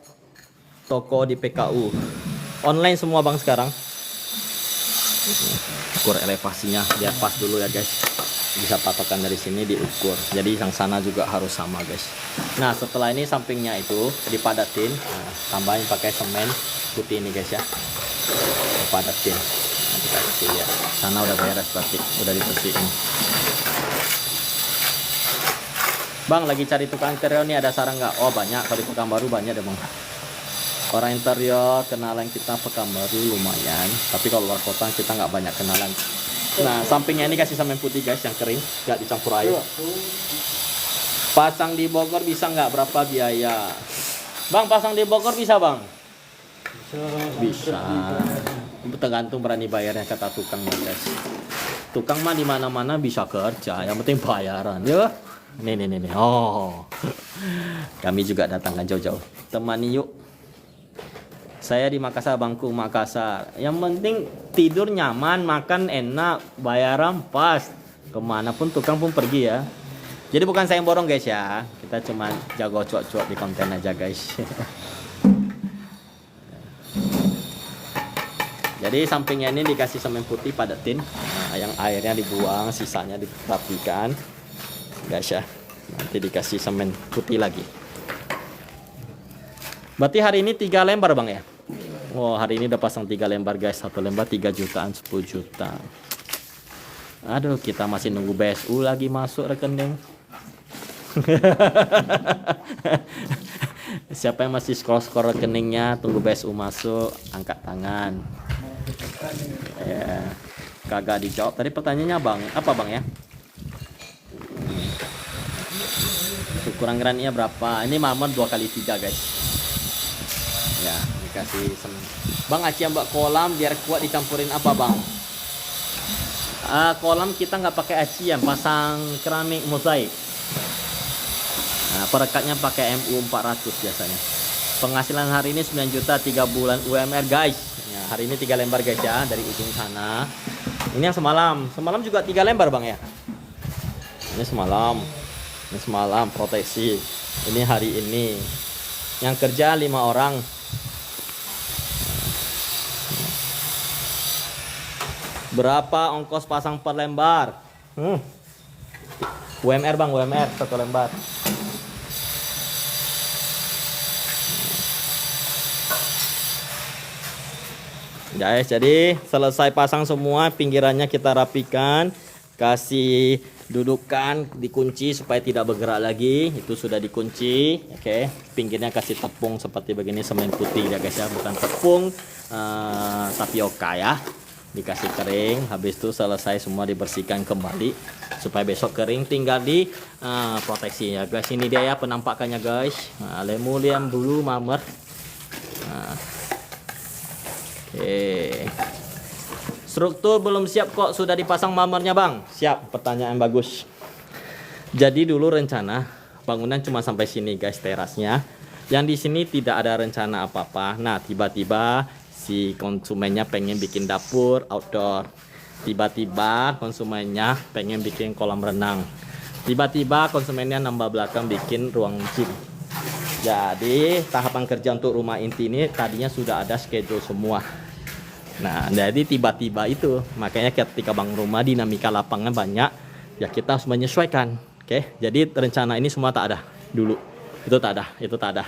Speaker 1: toko di PKU. Online semua bang sekarang. Ukur elevasinya biar pas dulu ya guys. Bisa patokan dari sini diukur. Jadi yang sana juga harus sama guys. Nah setelah ini sampingnya itu dipadatin. Nah, tambahin pakai semen putih ini guys ya. Padatin. Nah, dikasih ya. Sana udah beres berarti, udah dibersihin. Bang lagi cari tukang interior nih, ada saran nggak? Oh banyak, kalau di Pekanbaru banyak deh bang. Orang interior kenalan kita Pekanbaru lumayan, tapi kalau luar kota kita nggak banyak kenalan. Nah sampingnya ini kasih semen putih guys yang kering, nggak dicampur air. Pasang di Bogor bisa nggak? Berapa biaya? Bang pasang di Bogor bisa bang? Bisa. Tergantung berani bayarnya kata tukang guys. Tukang mah di mana-mana bisa kerja, yang penting bayaran ya. Nih. Oh. Kami juga datangkan jauh-jauh. Temani yuk. Saya di Makassar, bangku Makassar. Yang penting tidur nyaman, makan enak, bayaran pas. Kemanapun tukang pun pergi ya. Jadi bukan saya yang borong guys ya. Kita cuma jago cuak-cuak di konten aja guys. Jadi sampingnya ini dikasih semen putih padatin. Nah, yang airnya dibuang, sisanya dirapikan. Guys ya. Nanti dikasih semen putih lagi. Berarti hari ini 3 lembar bang ya? Oh hari ini udah pasang 3 lembar guys. 1 lembar 3 jutaan, 10 juta. Aduh kita masih nunggu BSU lagi masuk rekening. Siapa yang masih scroll rekeningnya, tunggu BSU masuk, angkat tangan. Ya, kagak dijawab tadi pertanyaannya bang, apa bang ya? Ukuran granitnya berapa? Ini marmer 2x3 guys. Ya, dikasih semen. Bang Aci mbak kolam biar kuat dicampurin apa bang? Kolam kita nggak pakai acian, pasang keramik mozaik. Nah, perekatnya pakai MU 400 biasanya. Penghasilan hari ini 9 juta 3 bulan UMR guys. Ya, hari ini 3 lembar guys ya dari ujung sana. Ini yang semalam. Semalam juga 3 lembar bang ya. Ini semalam. Ini semalam proteksi. Ini hari ini. Yang kerja 5 orang. Berapa ongkos pasang per lembar? UMR bang, UMR 1 lembar. Guys, jadi selesai pasang semua, pinggirannya kita rapikan, kasih dudukan, dikunci supaya tidak bergerak lagi. Itu sudah dikunci, oke. Pinggirnya kasih tepung seperti begini, semen putih ya guys ya, bukan tepung tapioka ya. Dikasih kering, habis itu selesai semua dibersihkan kembali supaya besok kering, tinggal di proteksi ya guys. Ini dia ya penampakannya guys. Nah, linoleum dulu marmer. Nah. Oke. Struktur belum siap kok, sudah dipasang marmernya bang? Siap, pertanyaan bagus. Jadi dulu rencana bangunan cuma sampai sini guys terasnya. Yang di sini tidak ada rencana apa-apa. Nah tiba-tiba si konsumennya pengen bikin dapur outdoor. Tiba-tiba konsumennya pengen bikin kolam renang. Tiba-tiba konsumennya nambah belakang bikin ruang gym. Jadi tahapan kerja untuk rumah inti ini tadinya sudah ada schedule semua. Nah jadi tiba-tiba itu makanya ketika bangun rumah dinamika lapangan banyak ya kita harus menyesuaikan. Oke, jadi rencana ini semua tak ada dulu. Itu tak ada.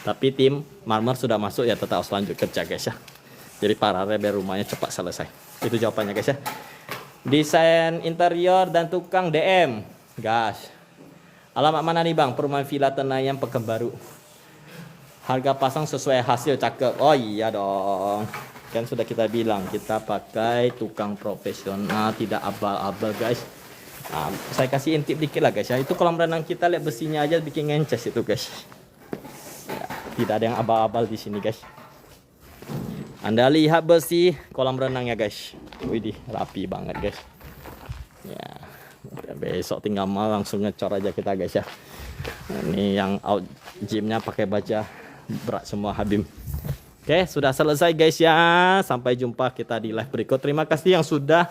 Speaker 1: Tapi tim marmer sudah masuk ya tetap harus lanjut kerja guys ya. Jadi paralel biar rumahnya cepat selesai. Itu jawabannya guys ya. Desain interior dan tukang DM gas. Alamat mana nih bang? Perumahan Villa Tenayan Pekanbaru. Harga pasang sesuai hasil, cakep. Oh iya dong. Kan sudah kita bilang kita pakai tukang profesional, tidak abal-abal guys. Nah, saya kasih intip dikit lah guys ya. Itu kolam renang kita lihat besinya aja bikin ngences itu guys. Ya, tidak ada yang abal-abal di sini guys. Anda lihat bersih kolam renangnya guys. Widih, rapi banget guys. Ya, besok tinggal mau langsung ngecor aja kita guys ya. Ini yang out gymnya pakai baja berat semua Habib. Oke, sudah selesai guys ya. Sampai jumpa kita di live berikut. Terima kasih yang sudah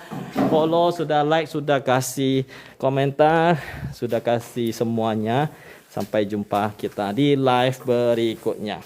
Speaker 1: follow, sudah like, sudah kasih komentar, sudah kasih semuanya. Sampai jumpa kita di live berikutnya.